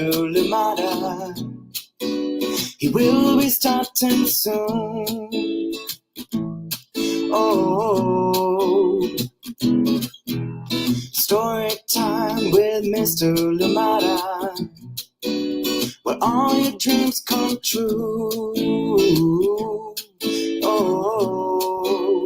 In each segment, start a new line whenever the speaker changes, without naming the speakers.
Mr. Lumada. He will be starting soon. Oh, story time with Mr. Lumada, where all your dreams come true. Oh,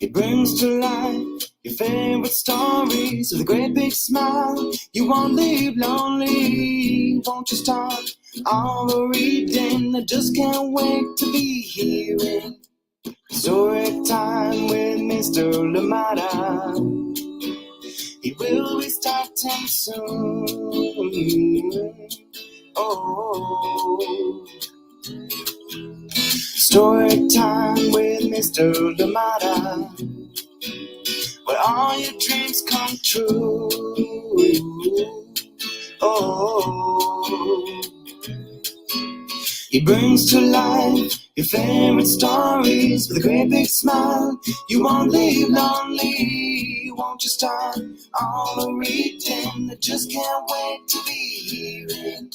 he brings to life your favorite stories with a great big smile. You won't leave lonely, won't you start all the reading? I just can't wait to be hearing story time with Mr. Lumada. He will be starting soon. Oh, story time with Mr. Lumada, where all your dreams come true. Oh, he brings to life your favorite stories with a great big smile. You won't leave lonely, won't you start all the reading? I just can't wait to be hearing.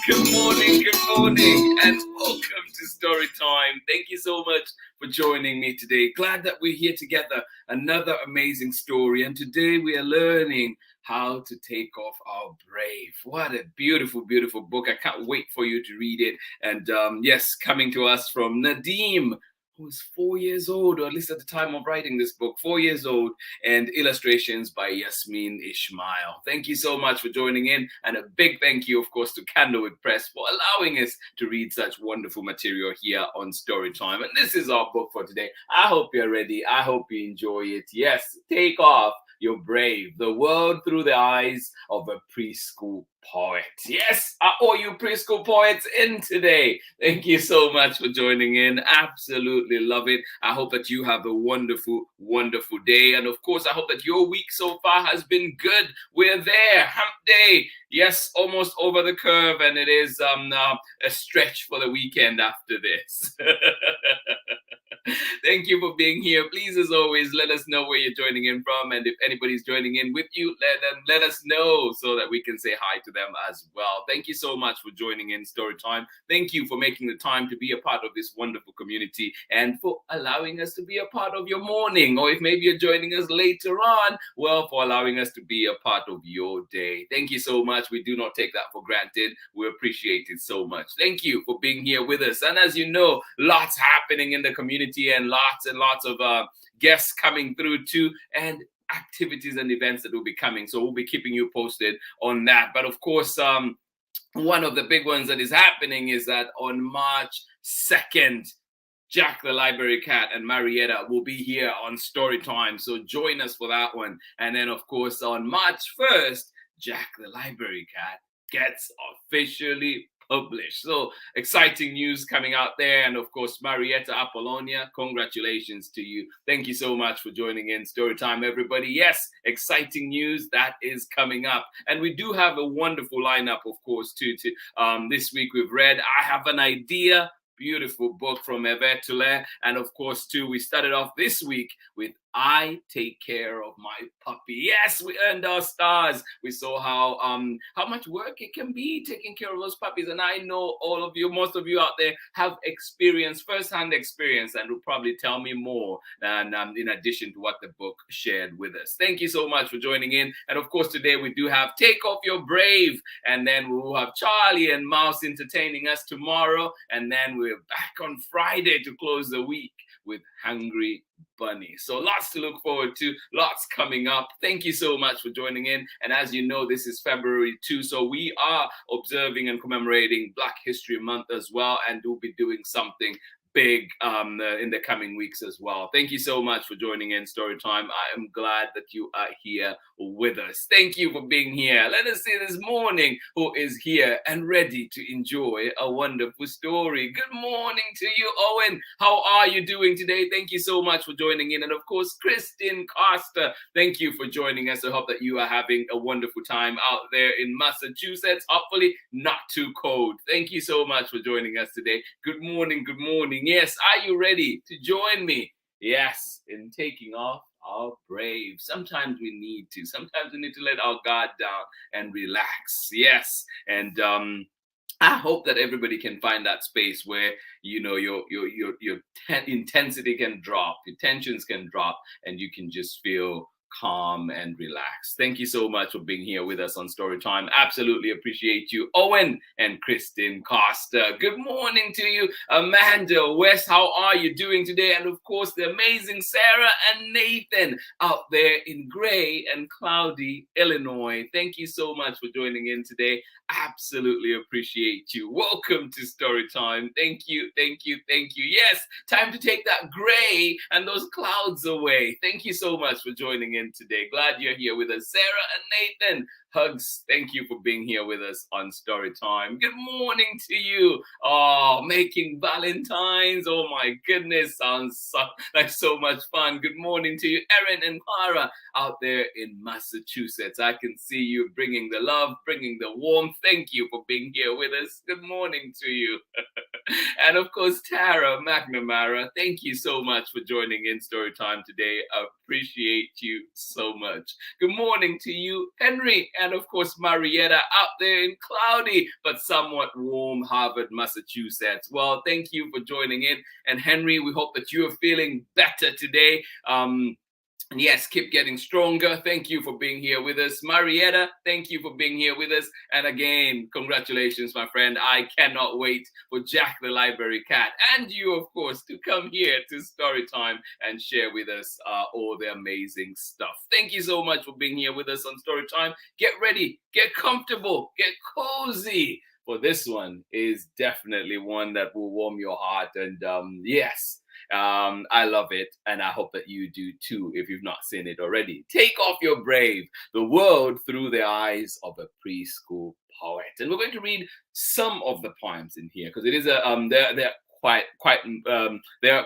Good morning, and welcome to Story Time. Thank you so much for joining me today. Glad that we're here together. Another amazing story, and today we are learning how to take off our brave. What a beautiful, beautiful book. I can't wait for you to read it. And yes, coming to us from Nadim, who's 4 years old, or at least at the time of writing this book, 4 years old, and illustrations by YASMEEN Ismail. Thank you so much for joining in, and a big thank you, of course, to Candlewick Press for allowing us to read such wonderful material here on Storytime. And this is our book for today. I hope you're ready. I hope you enjoy it. Yes, take off your brave, the world through the eyes of a preschool poet. Yes, are all you preschool poets in today? Thank you so much for joining in. Absolutely love it. I hope that you have a wonderful, wonderful day. And of course, I hope that your week so far has been good. We're there, hump day. Yes, almost over the curve, and it is a stretch for the weekend after this. Thank you for being here. Please, as always, let us know where you're joining in from, and if anybody's joining in with you, let us know so that we can say hi to them as well. Thank you so much for joining in Storytime. Thank you for making the time to be a part of this wonderful community, and for allowing us to be a part of your morning, or if maybe you're joining us later on, well, for allowing us to be a part of your day. Thank you so much. We do not take that for granted. We appreciate it so much. Thank you for being here with us. And as you know, lots happening in the community, and lots of guests coming through too, and activities and events that will be coming. So we'll be keeping you posted on that. But of course, one of the big ones that is happening is that on March 2nd, Jack the Library Cat and Marietta will be here on Storytime. So join us for that one. And then, of course, on March 1st, Jack the Library Cat gets officially published. So exciting news coming out there. And of course, Marietta Apollonia, congratulations to you. Thank you so much for joining in Storytime, everybody. Yes, exciting news that is coming up. And we do have a wonderful lineup, of course, too. This week we've read I Have an Idea, beautiful book from Eve Tule. And of course, too, we started off this week with I Take Care of My Puppy. Yes, we earned our stars. We saw how much work it can be taking care of those puppies. And I know all of you, most of you out there have first-hand experience, and will probably tell me more than in addition to what the book shared with us. Thank you so much for joining in. And of course, today we do have Take Off Your Brave, and then we will have Charlie and Mouse entertaining us tomorrow. And then we're back on Friday to close the week with Hungry Bunny. So lots to look forward to, lots coming up. Thank you so much for joining in. And as you know, this is February 2, so we are observing and commemorating Black History Month as well, and we'll be doing something big in the coming weeks as well. Thank you so much for joining in Storytime. I am glad that you are here with us. Thank you for being here. Let us see this morning who is here and ready to enjoy a wonderful story. Good morning to you, Owen. How are you doing today? Thank you so much for joining in. And of course, Christine Costa, thank you for joining us. I hope that you are having a wonderful time out there in Massachusetts. Hopefully not too cold. Thank you so much for joining us today. Good morning. Good morning. Yes, are you ready to join me Yes, in taking off our brave. Sometimes we need to. Sometimes we need to let our guard down and relax. Yes, and I hope that everybody can find that space where your intensity can drop, your tensions can drop, and you can just feel calm and relaxed. Thank you so much for being here with us on Storytime. Absolutely appreciate you, Owen and Kristen Costa. Good morning to you, Amanda West. How are you doing today? And of course, the amazing Sarah and Nathan out there in gray and cloudy Illinois. Thank you so much for joining in today. Absolutely appreciate you. Welcome to Storytime. Thank you, thank you, thank you. Yes, time to take that gray and those clouds away. Thank you so much for joining in today. Glad you're here with us. Sarah and Nathan, hugs. Thank you for being here with us on Storytime. Good morning to you. Oh, making Valentines. Oh my goodness, sounds like so much fun. Good morning to you, Erin and Clara out there in Massachusetts. I can see you bringing the love, bringing the warmth. Thank you for being here with us. Good morning to you. And of course, Tara McNamara, thank you so much for joining in Storytime today. I appreciate you so much. Good morning to you, Henry, and of course, Marietta out there in cloudy but somewhat warm Harvard, Massachusetts. Well, thank you for joining in. And Henry, we hope that you are feeling better today. Yes, keep getting stronger. Thank you for being here with us. Marietta, thank you for being here with us. And again, congratulations, my friend. I cannot wait for Jack the Library Cat and you, of course, to come here to Storytime and share with us all the amazing stuff. Thank you so much for being here with us on Storytime. Get ready, get comfortable, get cozy. For this one is definitely one that will warm your heart. And yes, I love it, and I hope that you do too if you've not seen it already. Take Off Your Brave, the world through the eyes of a preschool poet. And we're going to read some of the poems in here because it is there are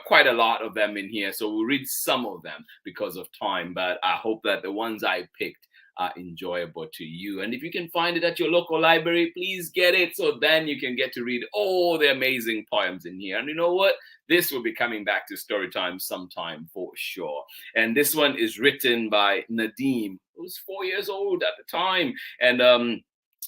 quite a lot of them in here, so we'll read some of them because of time, but I hope that the ones I picked are enjoyable to you. And if you can find it at your local library, please get it so then you can get to read all the amazing poems in here. And you know what? This will be coming back to Storytime sometime for sure. And this one is written by Nadim, who was 4 years old at the time. And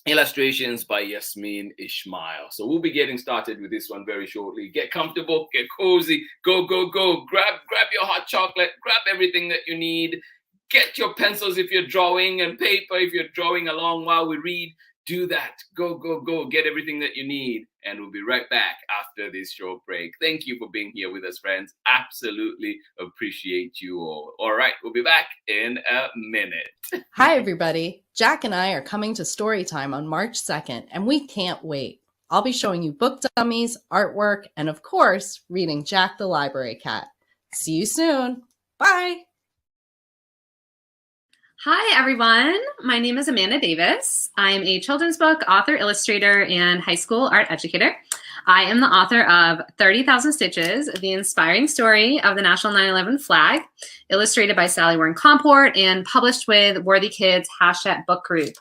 illustrations by YASMEEN ISMAIL. So we'll be getting started with this one very shortly. Get comfortable, get cozy, go, go, go. Grab your hot chocolate, grab everything that you need. Get your pencils if you're drawing and paper if you're drawing along while we read. Do that. Go, go, go. Get everything that you need. And we'll be right back after this short break. Thank you for being here with us, friends. Absolutely appreciate you all. All right, we'll be back in a minute.
Hi, everybody. Jack and I are coming to Storytime on March 2nd, and we can't wait. I'll be showing you book dummies, artwork, and of course, reading Jack the Library Cat. See you soon. Bye.
Hi, everyone. My name is Amanda Davis. I'm a children's book author, illustrator, and high school art educator. I am the author of 30,000 Stitches, the inspiring story of the National 9/11 flag, illustrated by Sally Warren Comport and published with Worthy Kids # book group.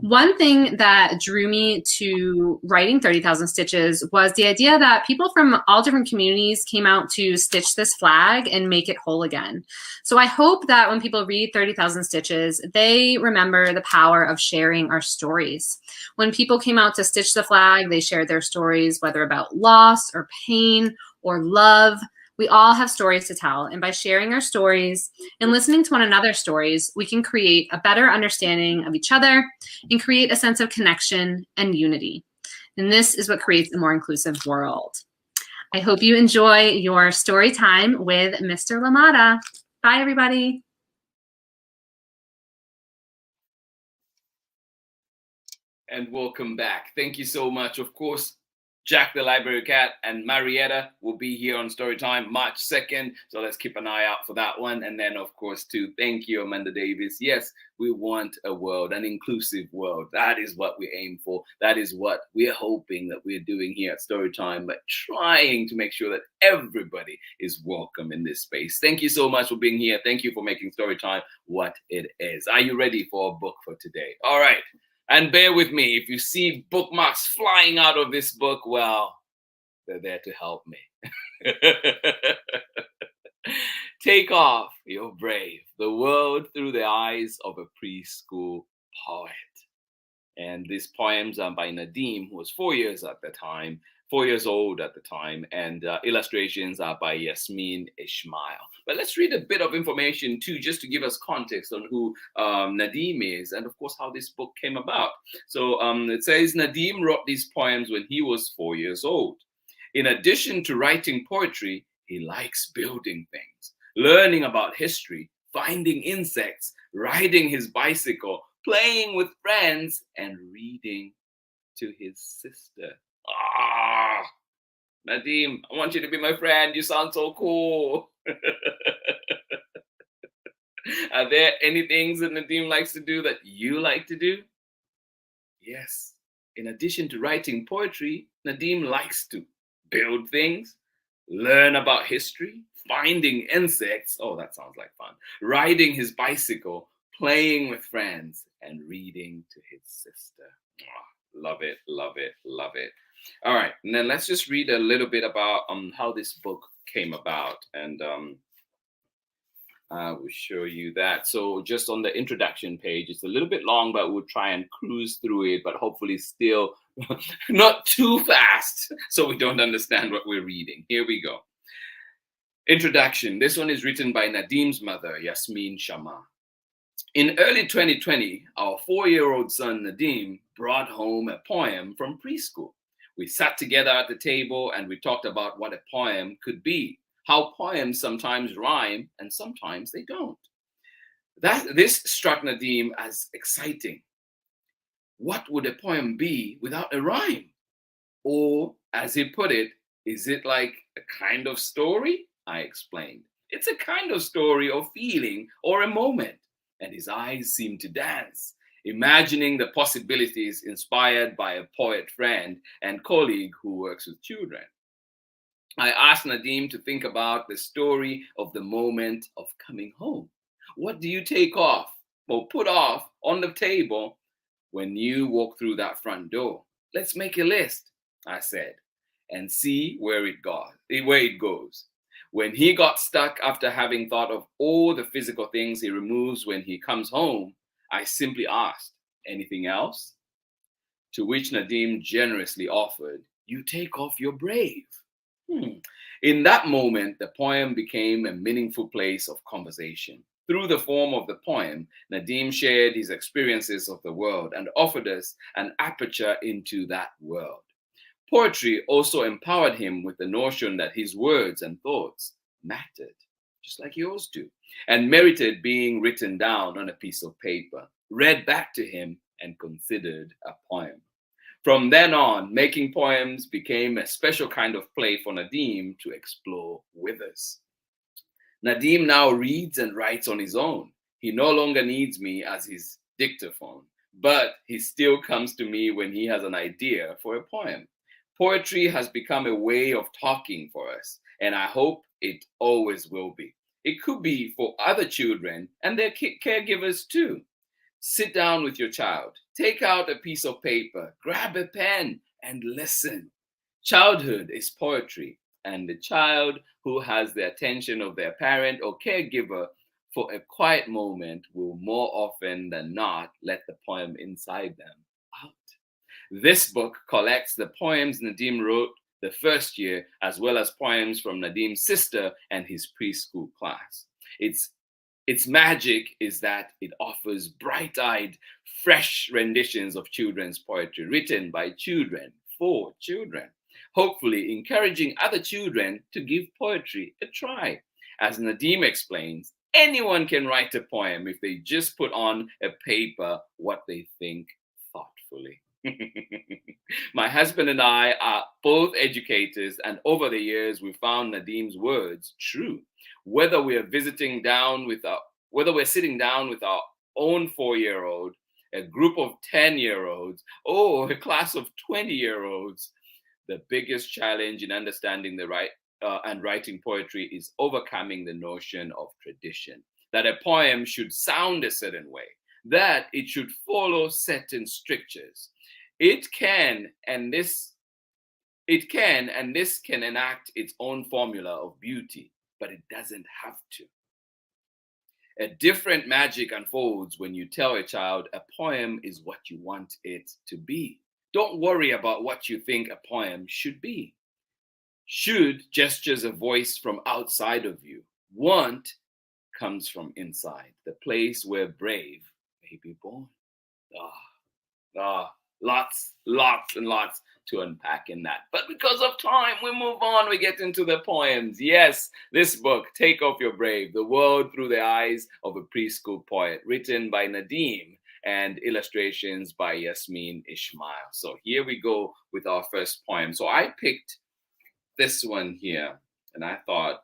One thing that drew me to writing 30,000 Stitches was the idea that people from all different communities came out to stitch this flag and make it whole again. So I hope that when people read 30,000 Stitches, they remember the power of sharing our stories. When people came out to stitch the flag, they shared their stories, whether about loss or pain or love. We all have stories to tell, and by sharing our stories and listening to one another's stories, we can create a better understanding of each other and create a sense of connection and unity. And this is what creates a more inclusive world. I hope you enjoy your story time with Mr. Lamada. Bye, everybody.
And welcome back. Thank you so much. Of course, Jack the Library Cat and Marietta will be here on Storytime March 2nd. So let's keep an eye out for that one. And then, of course, too, thank you, Amanda Davis. Yes, we want a world, an inclusive world. That is what we aim for. That is what we're hoping that we're doing here at Storytime, but trying to make sure that everybody is welcome in this space. Thank you so much for being here. Thank you for making Storytime what it is. Are you ready for a book for today? All right. And bear with me, if you see bookmarks flying out of this book, well, they're there to help me. Take off, you're brave. The world through the eyes of a preschool poet. And these poems are by Nadim, who was 4 years old at the time, and illustrations are by YASMEEN Ismail. But let's read a bit of information too, just to give us context on who Nadim is, and of course how this book came about. So it says Nadim wrote these poems when he was 4 years old. In addition to writing poetry, he likes building things, learning about history, finding insects, riding his bicycle, playing with friends, and reading to his sister. Ah, Nadim, I want you to be my friend. You sound so cool. Are there any things that Nadim likes to do that you like to do? Yes. In addition to writing poetry, Nadim likes to build things, learn about history, finding insects. Oh, that sounds like fun. Riding his bicycle, playing with friends, and reading to his sister. Oh, love it, love it, love it. All right, and then let's just read a little bit about how this book came about, and I will show you that. So just on the introduction page, it's a little bit long, but we'll try and cruise through it, but hopefully still not too fast so we don't understand what we're reading. Here we go. Introduction. This one is written by Nadim's mother, Yasmeen Shama. In early 2020, our 4-year-old son Nadim brought home a poem from preschool. We sat together at the table and we talked about what a poem could be, how poems sometimes rhyme and sometimes they don't. This struck Nadim as exciting. What would a poem be without a rhyme? Or, as he put it, is it like a kind of story? I explained. It's a kind of story or feeling or a moment. And his eyes seemed to dance, imagining the possibilities inspired by a poet friend and colleague who works with children. I asked Nadim to think about the story of the moment of coming home. What do you take off or put off on the table when you walk through that front door? Let's make a list, I said, and see where it goes. When he got stuck after having thought of all the physical things he removes when he comes home, I simply asked, anything else? To which Nadim generously offered, you take off your brave. In that moment, the poem became a meaningful place of conversation. Through the form of the poem, Nadim shared his experiences of the world and offered us an aperture into that world. Poetry also empowered him with the notion that his words and thoughts mattered, just like yours do, and merited being written down on a piece of paper, read back to him, and considered a poem. From then on, making poems became a special kind of play for Nadim to explore with us. Nadim now reads and writes on his own. He no longer needs me as his dictaphone, but he still comes to me when he has an idea for a poem. Poetry has become a way of talking for us, and I hope it always will be. It could be for other children and their caregivers too. Sit down with your child, take out a piece of paper, grab a pen, and listen. Childhood is poetry, and the child who has the attention of their parent or caregiver for a quiet moment will more often than not let the poem inside them out. This book collects the poems Nadim wrote the first year, as well as poems from Nadim's sister and his preschool class. Its magic is that it offers bright-eyed, fresh renditions of children's poetry written by children for children, hopefully encouraging other children to give poetry a try. As Nadim explains, anyone can write a poem if they just put on a paper what they think thoughtfully. My husband and I are both educators, and over the years we found Nadim's words true. Whether we're sitting down with our own 4-year-old, a group of 10-year-olds, or a class of 20-year-olds, the biggest challenge in understanding and writing poetry is overcoming the notion of tradition, that a poem should sound a certain way, that it should follow certain strictures. It can, and this can enact its own formula of beauty, but it doesn't have to. A different magic unfolds when you tell a child a poem is what you want it to be. Don't worry about what you think a poem should be. Should gestures a voice from outside of you. Want comes from inside, the place where brave may be born. Lots and lots to unpack in that. But because of time, we move on. We get into the poems. Yes, this book, Take Off Your Brave, The World Through the Eyes of a Preschool Poet, written by Nadim and illustrations by YASMEEN Ismail. So here we go with our first poem. So I picked this one here, and I thought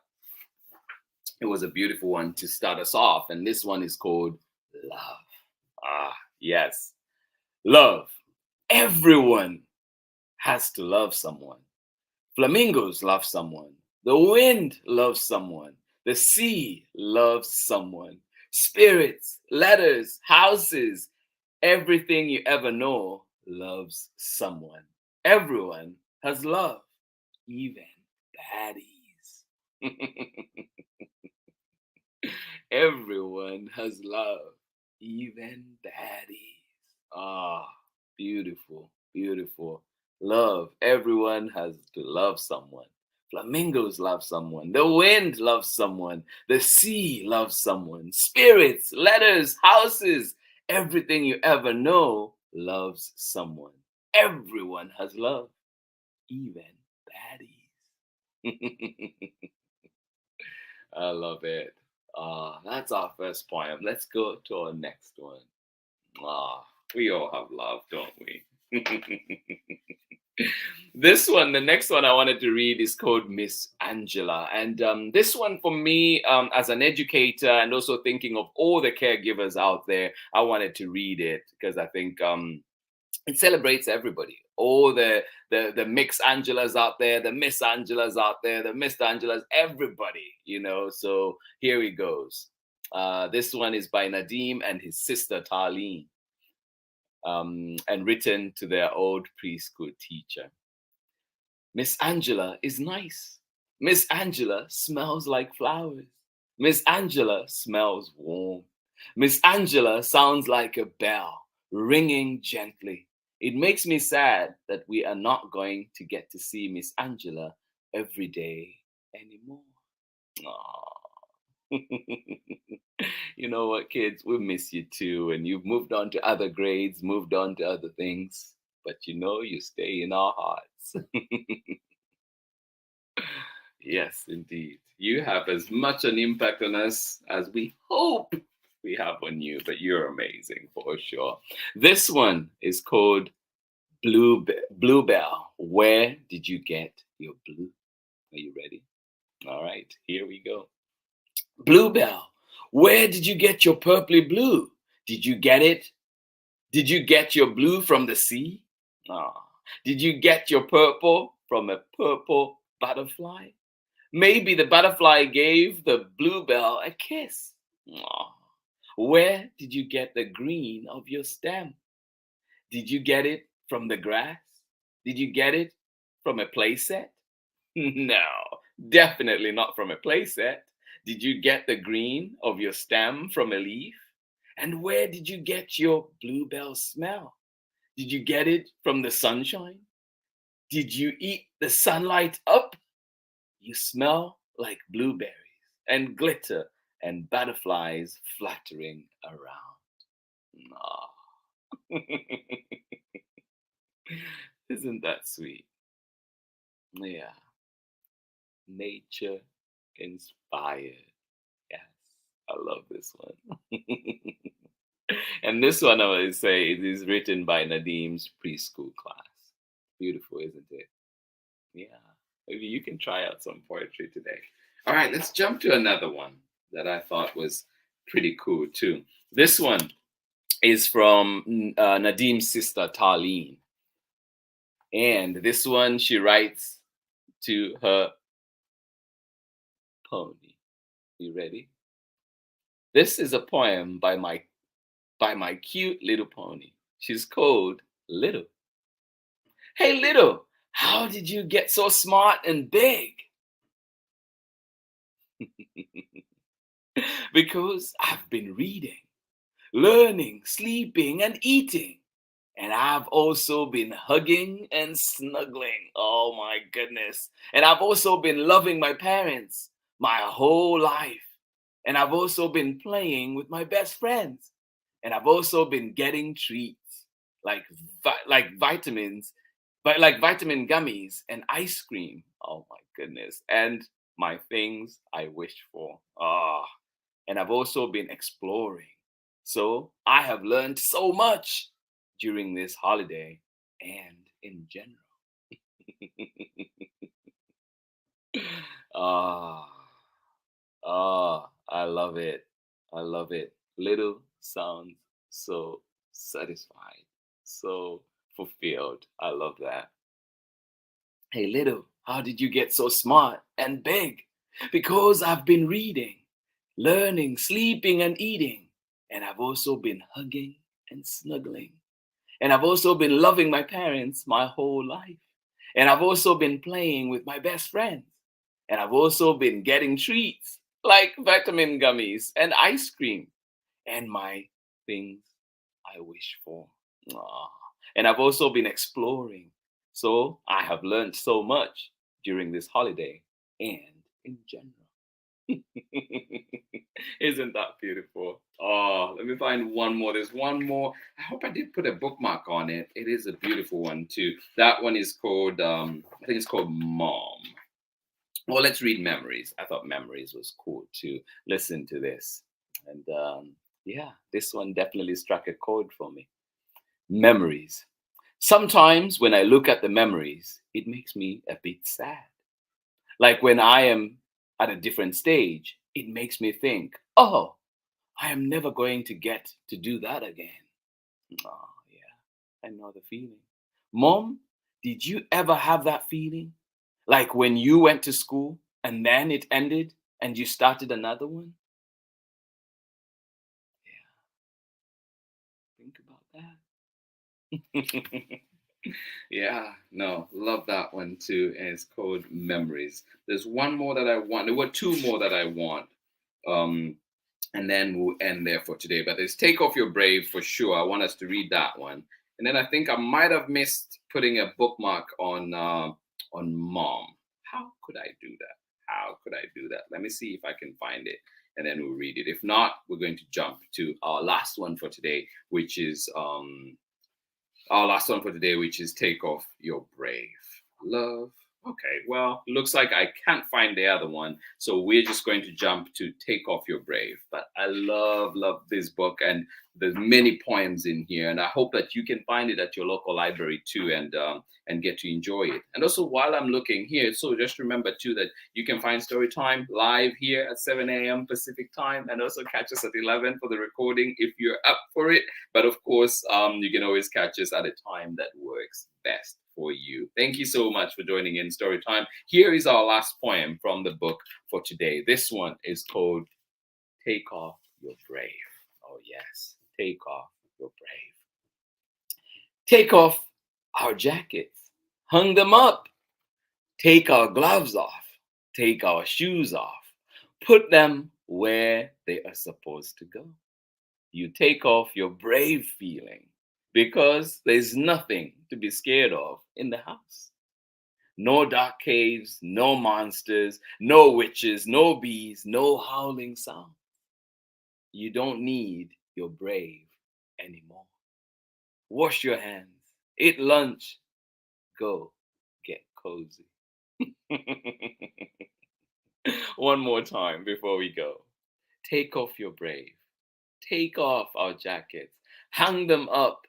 it was a beautiful one to start us off. And this one is called Love. Yes. Love. Everyone has to love someone. Flamingos love someone. The wind loves someone. The sea loves someone. Spirits, letters, houses, everything you ever know loves someone. Everyone has love, even baddies. Everyone has love, even baddies. Beautiful, beautiful. Love. Everyone has to love someone. Flamingos love someone. The wind loves someone. The sea loves someone. Spirits, letters, houses, everything you ever know loves someone. Everyone has love, even baddies. I love it. That's our first poem. Let's go to our next one. We all have love, don't we? This one, the next one I wanted to read is called Miss Angela. And this one for me, as an educator and also thinking of all the caregivers out there, I wanted to read it because I think it celebrates everybody. All the Mix Angelas out there, the Miss Angelas out there, the Mr. Angelas, everybody, you know. So here he goes. This one is by Nadim and his sister Tarlene, and written to their old preschool teacher. Miss Angela is nice. Miss Angela smells like flowers. Miss Angela smells warm. Miss Angela sounds like a bell ringing gently. It makes me sad that we are not going to get to see Miss Angela every day anymore. You know what, kids? We miss you too. And you've moved on to other grades, moved on to other things. But you know, you stay in our hearts. Yes, indeed. You have as much an impact on us as we hope we have on you, but you're amazing for sure. This one is called Bluebell. Where did you get your blue? Are you ready? All right, here we go. Bluebell, where did you get your purpley blue? Did you get it? Did you get your blue from the sea? Did you get your purple from a purple butterfly? Maybe the butterfly gave the bluebell a kiss. Where did you get the green of your stem? Did you get it from the grass? Did you get it from a playset? No, definitely not from a playset. Did you get the green of your stem from a leaf? And where did you get your bluebell smell? Did you get it from the sunshine? Did you eat the sunlight up? You smell like blueberries and glitter and butterflies fluttering around. Isn't that sweet? Yeah. Nature inspired. Yes, I love this one. And this one, I would say, it is written by Nadim's preschool class. Beautiful, isn't it? Yeah. Maybe you can try out some poetry today. All right, let's jump to another one that I thought was pretty cool too. This one is from Nadim's sister Tarlene. And this one she writes to her pony. You ready? This is a poem by my cute little pony. She's called Little. Hey, Little, how did you get so smart and big? Because I've been reading, learning, sleeping, and eating. And I've also been hugging and snuggling. Oh my goodness. And I've also been loving my parents my whole life. And I've also been playing with my best friends. And I've also been getting treats like vitamins, but like vitamin gummies and ice cream. Oh my goodness. And my things I wish for. Ah, and I've also been exploring. So I have learned so much during this holiday and in general. Ah, I love it. I love it. Little sounds so satisfied, so fulfilled. I love that. Hey, little, how did you get so smart and big? Because I've been reading, learning, sleeping, and eating. And I've also been hugging and snuggling. And I've also been loving my parents my whole life. And I've also been playing with my best friends. And I've also been getting treats like vitamin gummies and ice cream and my things I wish for. Aw. And I've also been exploring. So I have learned so much during this holiday and in general. Isn't that beautiful? Oh, let me find one more. There's one more. I hope I did put a bookmark on it. It is a beautiful one too. That one is called I think it's called Mom. Well, let's read Memories. I thought Memories was cool to listen to this. And yeah, this one definitely struck a chord for me. Memories. Sometimes when I look at the memories, it makes me a bit sad. Like when I am at a different stage, it makes me think, oh, I am never going to get to do that again. Oh, yeah, I know the feeling. Mom, did you ever have that feeling? Like when you went to school and then it ended and you started another one? Yeah, think about that. Yeah, no, love that one too. And it's called Memories. There's one more that I want. There were two more that I want. Um, and then we'll end there for today. But there's Take Off Your Brave for sure. I want us to read that one. And then I think I might have missed putting a bookmark on Mom. How could I do that? How could I do that? Let me see if I can find it, and then we'll read it. If not, we're going to jump to our last one for today, which is Take Off Your Brave. Love. Okay, well, looks like I can't find the other one, so we're just going to jump to Take Off Your Brave. But I love this book, and there's many poems in here, and I hope that you can find it at your local library too, and get to enjoy it. And also, while I'm looking here, so just remember too that you can find Storytime live here at 7 a.m. Pacific time, and also catch us at 11 for the recording if you're up for it. But of course, you can always catch us at a time that works best for you. Thank you so much for joining in Storytime. Here is our last poem from the book for today. This one is called Take Off Your Brave. Oh yes, take off your brave. Take off our jackets, hung them up. Take our gloves off, take our shoes off, put them where they are supposed to go. You take off your brave feeling because there's nothing to be scared of in the house. No dark caves, no monsters, no witches, no bees, no howling sound. You don't need your brave anymore. Wash your hands, eat lunch, go get cozy. One more time before we go. Take off your brave. Take off our jackets. Hang them up.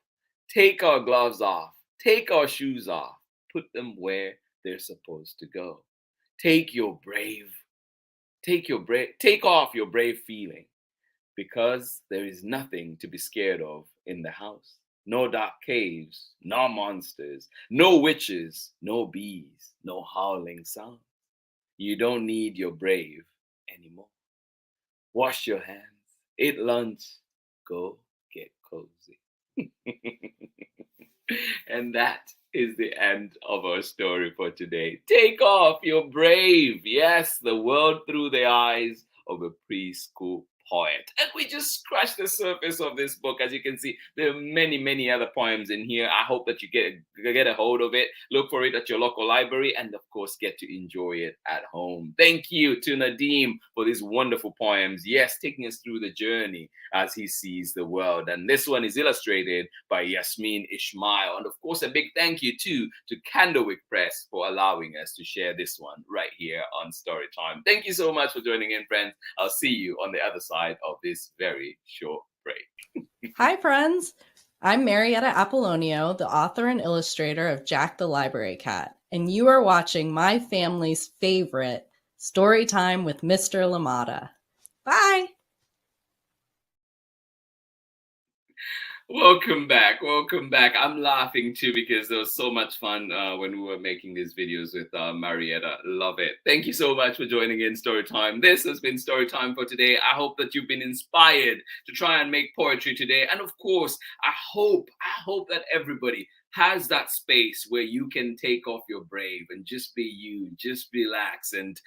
Take our gloves off. Take our shoes off. Put them where they're supposed to go. Take off your brave feeling because there is nothing to be scared of in the house. No dark caves, no monsters, no witches, no bees, no howling sound. You don't need your brave anymore. Wash your hands, eat lunch, go get cozy. And that is the end of our story for today. Take off, you're brave. Yes, the world through the eyes of a preschool poet. And we just scratched the surface of this book. As you can see, there are many, many other poems in here. I hope that you get a hold of it. Look for it at your local library and, of course, get to enjoy it at home. Thank you to Nadim for these wonderful poems. Yes, taking us through the journey as he sees the world. And this one is illustrated by YASMEEN ISMAIL. And, of course, a big thank you, too, to Candlewick Press for allowing us to share this one right here on Storytime. Thank you so much for joining in, friends. I'll see you on the other side of this very short break.
Hi, friends. I'm Marietta Apollonio, the author and illustrator of Jack the Library Cat, and you are watching my family's favorite Story Time with Mr. LaMotta. Bye.
Welcome back. Welcome back. I'm laughing too because there was so much fun when we were making these videos with Marietta. Love it. Thank you so much for joining in Storytime. This has been Storytime for today. I hope that you've been inspired to try and make poetry today. And of course, I hope that everybody has that space where you can take off your brave and just be you, just relax, and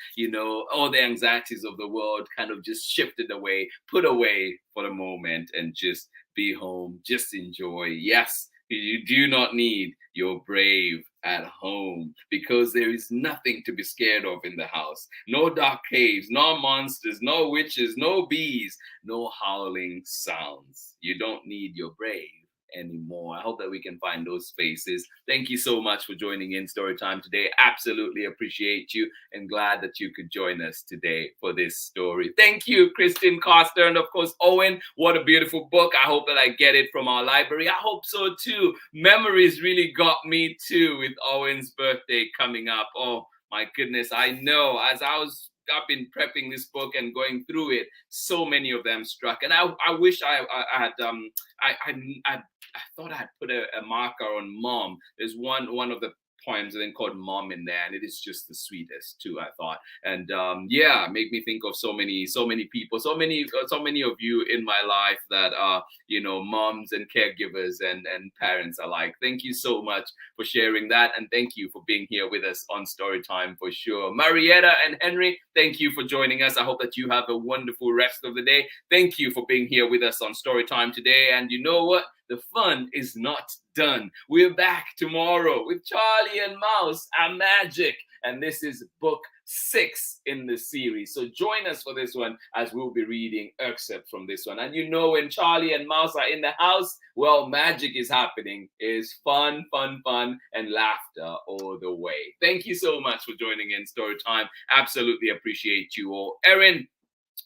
all the anxieties of the world kind of just shifted away, put away for the moment, and just be home, just enjoy. Yes, you do not need your brave at home because there is nothing to be scared of in the house. No dark caves, no monsters, no witches, no bees, no howling sounds. You don't need your brave anymore. I hope that we can find those spaces. Thank you so much for joining in Storytime today. Absolutely appreciate you and glad that you could join us today for this story. Thank you, Kristen Coster, and of course, Owen. What a beautiful book. I hope that I get it from our library. I hope so too. Memories really got me too with Owen's birthday coming up. Oh my goodness. I know as I've been prepping this book and going through it, so many of them struck. And I wish I thought I'd put a marker on mom. There's one of the poems then called Mom in there, and it is just the sweetest too, I thought. And yeah, make me think of so many people, so many of you in my life that are moms and caregivers and parents alike. Thank you so much for sharing that, and thank you for being here with us on Storytime for sure. Marietta and Henry, thank you for joining us. I hope that you have a wonderful rest of the day. Thank you for being here with us on Storytime today. And you know what? The fun is not done. We're back tomorrow with Charlie and Mouse and Magic. And this is book 6 in the series. So join us for this one as we'll be reading excerpts from this one. And when Charlie and Mouse are in the house, well, magic is happening. It's fun, and laughter all the way. Thank you so much for joining in Storytime. Absolutely appreciate you all. Erin,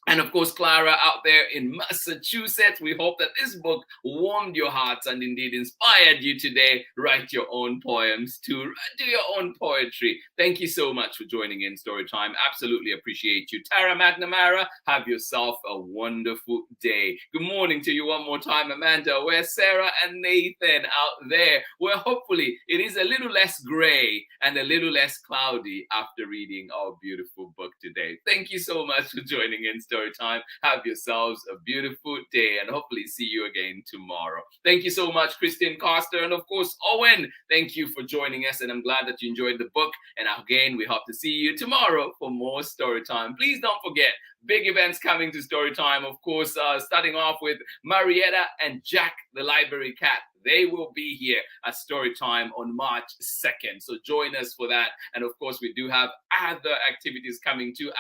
and of course, Clara out there in Massachusetts, we hope that this book warmed your hearts and indeed inspired you today. Write your own poems too. Do your own poetry. Thank you so much for joining in Storytime. Absolutely appreciate you. Tara McNamara, have yourself a wonderful day. Good morning to you one more time, Amanda. Where's Sarah and Nathan out there? Where hopefully it is a little less gray and a little less cloudy after reading our beautiful book today. Thank you so much for joining in Storytime. Have yourselves a beautiful day and hopefully see you again tomorrow. Thank you so much, Christine Coster, and of course, Owen. Thank you for joining us, and I'm glad that you enjoyed the book. And again, we hope to see you tomorrow for more Storytime. Please don't forget, big events coming to Storytime. Of course, starting off with Marietta and Jack the Library Cat. They will be here at Storytime on March 2nd. So join us for that. And of course, we do have other activities coming too,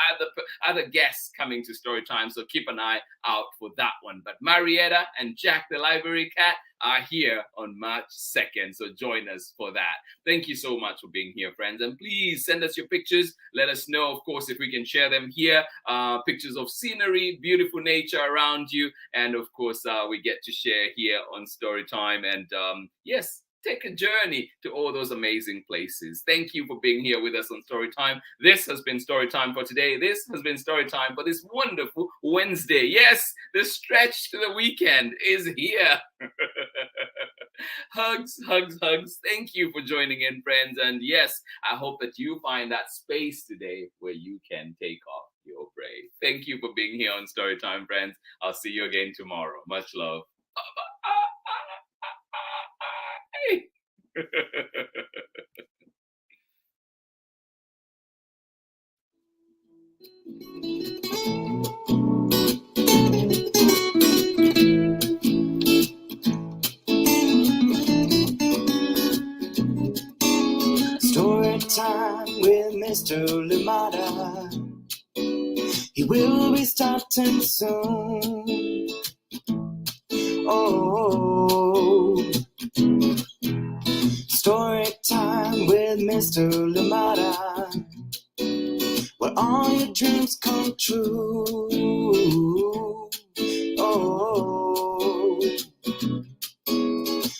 other guests coming to Storytime. So keep an eye out for that one. But Marietta and Jack the Library Cat are here on March 2nd. So join us for that. Thank you so much for being here, friends. And please send us your pictures. Let us know, of course, if we can share them here. Pictures of scenery, beautiful nature around you. And of course, we get to share here on Storytime. And yes, take a journey to all those amazing places. Thank you for being here with us on Storytime. This has been Storytime for today. This has been Storytime for this wonderful Wednesday. Yes, the stretch to the weekend is here. Hugs. Thank you for joining in, friends. And yes, I hope that you find that space today where you can take off your brave. Thank you for being here on Storytime, friends. I'll see you again tomorrow. Much love. Bye-bye.
Story time with Mr. Limata. He will be starting soon. Oh, story time with Mr. Limata, where all your dreams come true. Oh,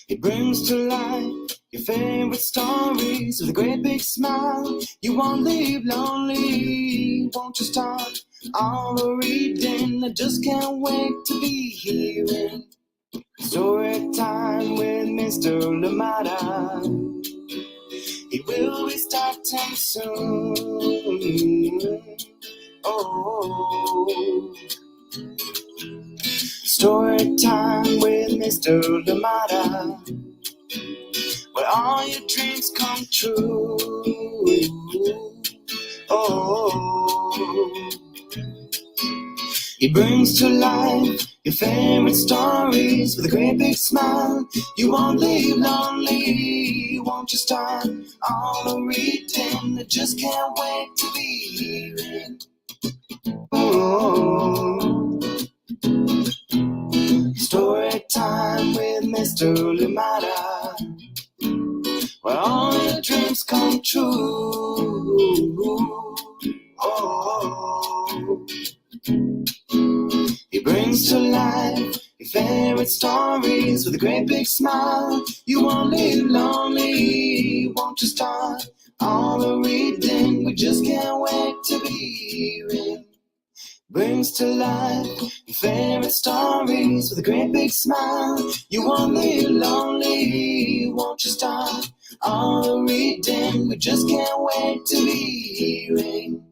he brings to life your favorite stories with a great big smile. You won't leave lonely, won't you start all the reading? I just can't wait to be hearing story time with Mr. Limata. He will be starting soon. Oh, story time with Mr. Limata, where all your dreams come true. Oh, he brings to life your favorite stories with a great big smile. You won't leave lonely, won't you start all the reading? I just can't wait to be hearing. Oh, story time with Mr. Limata, where all your dreams come true. Oh, he brings to life your favorite stories with a great big smile. You won't leave lonely, won't you start all the reading? We just can't wait to be hearing. Brings to life your favorite stories with a great big smile. You won't leave lonely, won't you start all the reading? We just can't wait to be hearing.